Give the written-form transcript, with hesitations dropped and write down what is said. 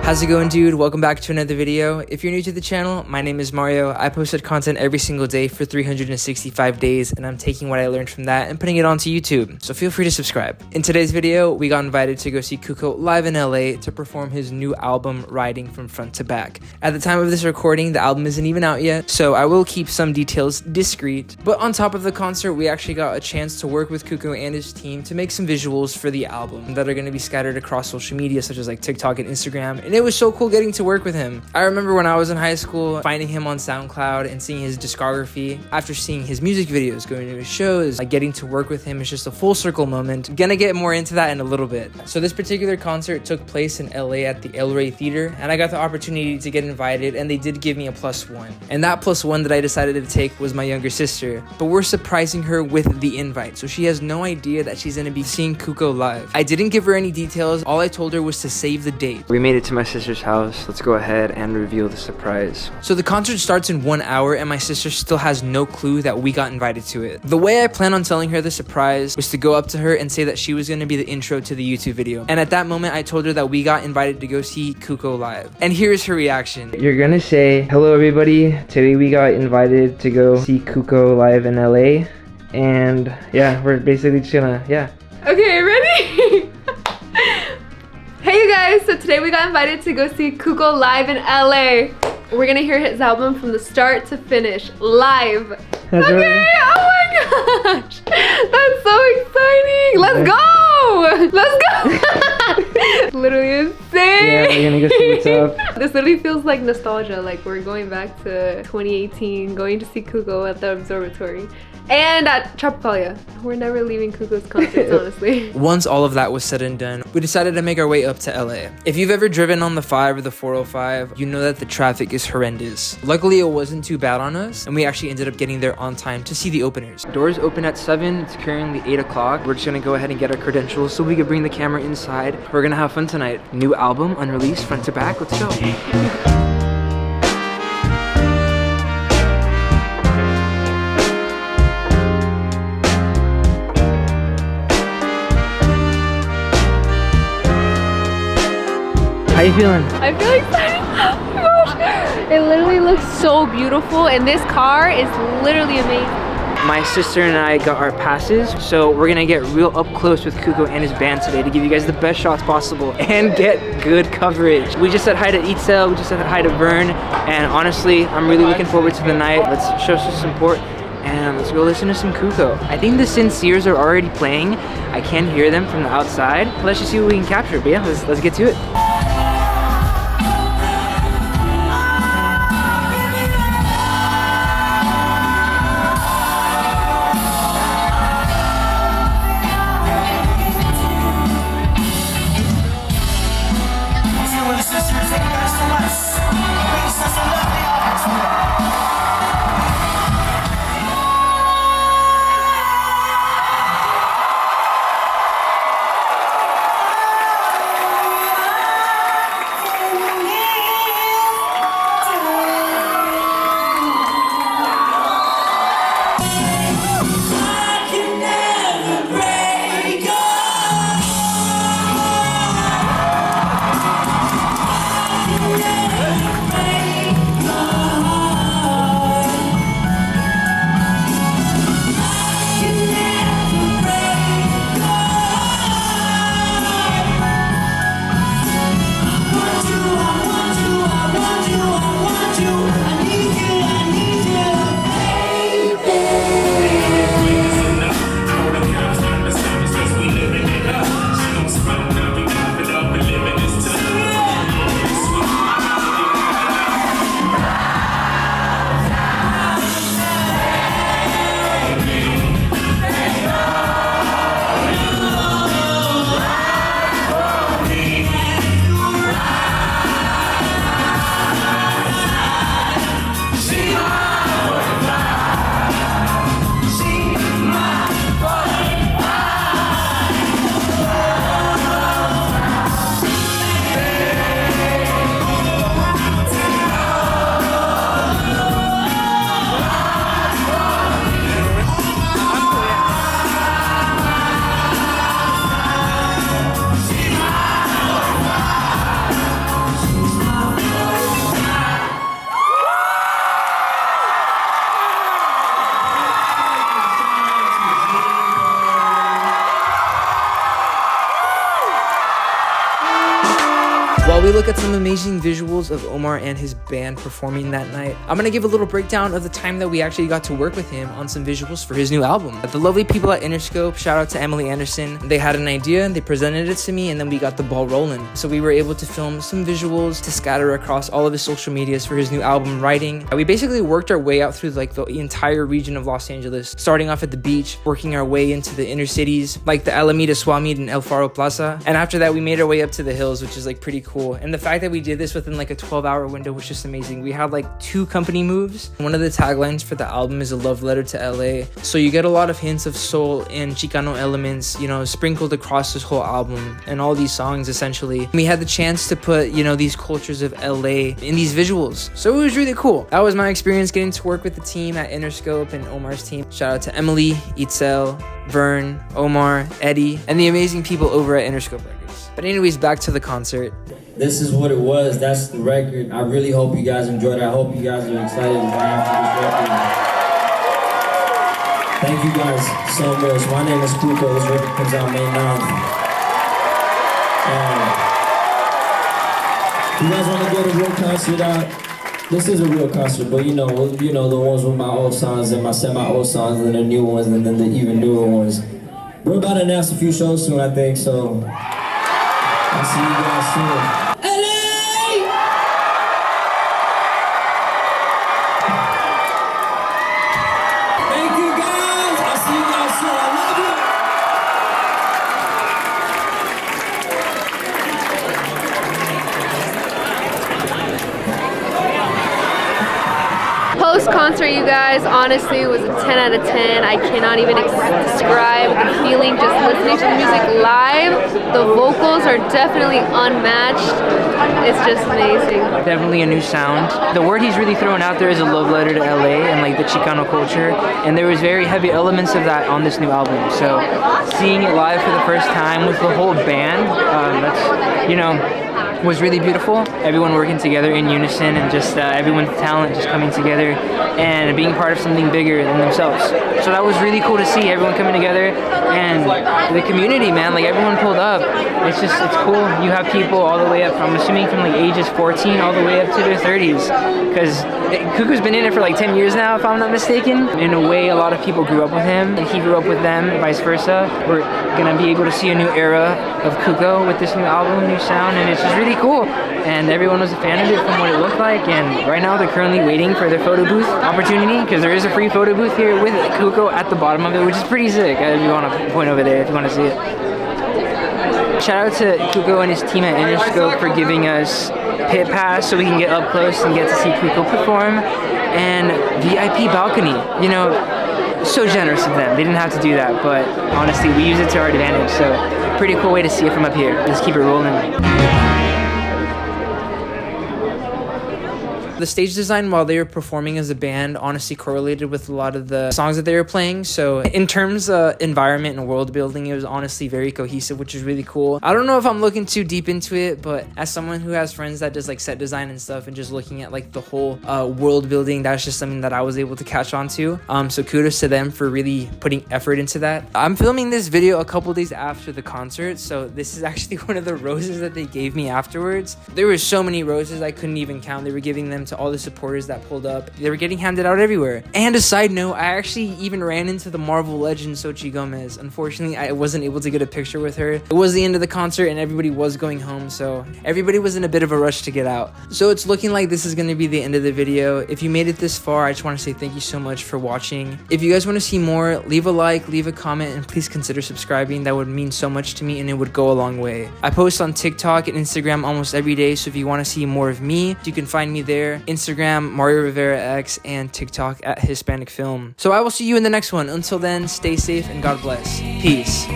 How's it going, dude? Welcome back to another video. If you're new to the channel, my name is Mario. I posted content every single day for 365 days, and I'm taking what I learned from that and putting it onto YouTube, so feel free to subscribe. In today's video, we got invited to go see Cuco live in LA to perform his new album, Riding from Front to Back. At the time of this recording, the album isn't even out yet, so I will keep some details discreet. But on top of the concert, we actually got a chance to work with Cuco and his team to make some visuals for the album that are going to be scattered across social media, such as like TikTok and Instagram, and it was so cool getting to work with him. I remember when I was in high school, finding him on SoundCloud and seeing his discography. After seeing his music videos, going to his shows, like getting to work with him is just a full circle moment. Gonna get more into that in a little bit. So this particular concert took place in LA at the El Rey Theater, and I got the opportunity to get invited, and they did give me a +1. And that +1 that I decided to take was my younger sister, but we're surprising her with the invite, so she has no idea that she's gonna be seeing Cuco live. I didn't give her any details. All I told her was to save the date. We made it to my sister's house. Let's go ahead and reveal the surprise. So the concert starts in 1 hour, and my sister still has no clue that we got invited to it. The way I plan on telling her the surprise was to go up to her and say that she was going to be the intro to the YouTube video. And at that moment, I told her that we got invited to go see Cuco live. And here's her reaction. You're gonna say, "Hello everybody, today we got invited to go see Cuco live in LA." And yeah, we're basically just gonna, Okay, ready? Hey you guys, so today we got invited to go see Cuco live in LA. We're gonna hear his album from the start to finish, live. That's okay, right. Oh my gosh, that's so exciting. Let's go, let's go. Literally insane. Yeah, we're gonna go see what's up. This literally feels like nostalgia, like we're going back to 2018, going to see Cuco at the observatory. And at Tropicalia. We're never leaving Cuco's concerts, honestly. Once all of that was said and done, we decided to make our way up to LA. If you've ever driven on the 5 or the 405, you know that the traffic is horrendous. Luckily, it wasn't too bad on us, and we actually ended up getting there on time to see the openers. Doors open at 7, it's currently 8 o'clock. We're just gonna go ahead and get our credentials so we can bring the camera inside. We're gonna have fun tonight. New album, unreleased, front to back, let's go. How you feeling? I feel excited. Oh my gosh. It literally looks so beautiful, and this car is literally amazing. My sister and I got our passes, so we're gonna get real up close with Cuco and his band today to give you guys the best shots possible and get good coverage. We just said hi to Itzel, we just said hi to Vern, and honestly, I'm really looking forward to the night. Let's show some support and let's go listen to some Cuco. I think the Sinceres are already playing. I can hear them from the outside. Let's just see what we can capture, but yeah, let's get to it. we look at some amazing visuals of Omar and his band performing that night, I'm gonna give a little breakdown of the time that we actually got to work with him on some visuals for his new album. The lovely people at Interscope, shout out to Emily Anderson, they had an idea and they presented it to me, and then we got the ball rolling. So we were able to film some visuals to scatter across all of his social medias for his new album Writing. We basically worked our way out through like the entire region of Los Angeles, starting off at the beach, working our way into the inner cities like the Alameda Swap Meet and El Faro Plaza, and after that we made our way up to the hills, which is like pretty cool. And the fact that we did this within like a 12-hour window was just amazing. We had like 2 company moves. One of the taglines for the album is a love letter to LA, so you get a lot of hints of soul and Chicano elements, you know, sprinkled across this whole album and all these songs. Essentially, we had the chance to put, you know, these cultures of LA in these visuals, so it was really cool. That was my experience getting to work with the team at Interscope and Omar's team. Shout out to Emily, Itzel, Vern, Omar, Eddie, and the amazing people over at Interscope Records. But anyways, back to the concert. This is what it was. That's the record. I really hope you guys enjoyed it. I hope you guys are excited to laugh for this record. Thank you guys so much. My name is Cuco. This record comes out May 9th. You guys want to get a real concert out? This is a real concert, but you know the ones with my old songs and my semi-old songs and the new ones and then the even newer ones. We're about to announce a few shows soon, I think, so I'll see you guys soon. Post-concert, you guys, honestly, was a 10 out of 10. I cannot even describe the feeling just listening to the music live. The vocals are definitely unmatched. It's just amazing. Definitely a new sound. The word he's really throwing out there is a love letter to LA and like the Chicano culture, and there was very heavy elements of that on this new album. So seeing it live for the first time with the whole band, that's, you know, was really beautiful. Everyone working together in unison and just everyone's talent just coming together and being part of something bigger than themselves. So that was really cool to see everyone coming together and the community, man, like everyone pulled up. It's cool. You have people all the way up from, I'm assuming from like ages 14 all the way up to their 30s, because Cuco's been in it for like 10 years now, if I'm not mistaken. In a way, a lot of people grew up with him and he grew up with them, and vice versa. We're gonna be able to see a new era of Cuco with this new album, new sound, and it's just really cool. And everyone was a fan of it from what it looked like, and right now they're currently waiting for their photo booth opportunity, because there is a free photo booth here with Cuco at the bottom of it, which is pretty sick. If you want to point over there if you want to see it. Shout out to Cuco and his team at Interscope for giving us pit pass so we can get up close and get to see Cuco perform, and VIP balcony. You know, so generous of them. They didn't have to do that, but honestly, we use it to our advantage, so pretty cool way to see it from up here. Let's keep it rolling. The stage design while they were performing as a band honestly correlated with a lot of the songs that they were playing. So in terms of environment and world building, it was honestly very cohesive, which is really cool. I don't know if I'm looking too deep into it, but as someone who has friends that does like set design and stuff and just looking at like the whole world building, that's just something that I was able to catch on to. So kudos to them for really putting effort into that. I'm filming this video a couple days after the concert, so this is actually one of the roses that they gave me afterwards. There were so many roses I couldn't even count. They were giving them to all the supporters that pulled up. They were getting handed out everywhere. And a side note, I actually even ran into the Marvel legend Xochitl Gomez. Unfortunately, I wasn't able to get a picture with her. It was the end of the concert and everybody was going home, so everybody was in a bit of a rush to get out. So it's looking like this is going to be the end of the video. If you made it this far, I just want to say thank you so much for watching. If you guys want to see more, leave a like, leave a comment, and please consider subscribing. That would mean so much to me and it would go a long way. I post on TikTok and Instagram almost every day, so if you want to see more of me, you can find me there. Instagram, Mario Rivera X, and TikTok at Hispanic Film. So I will see you in the next one. Until then, stay safe and God bless. Peace.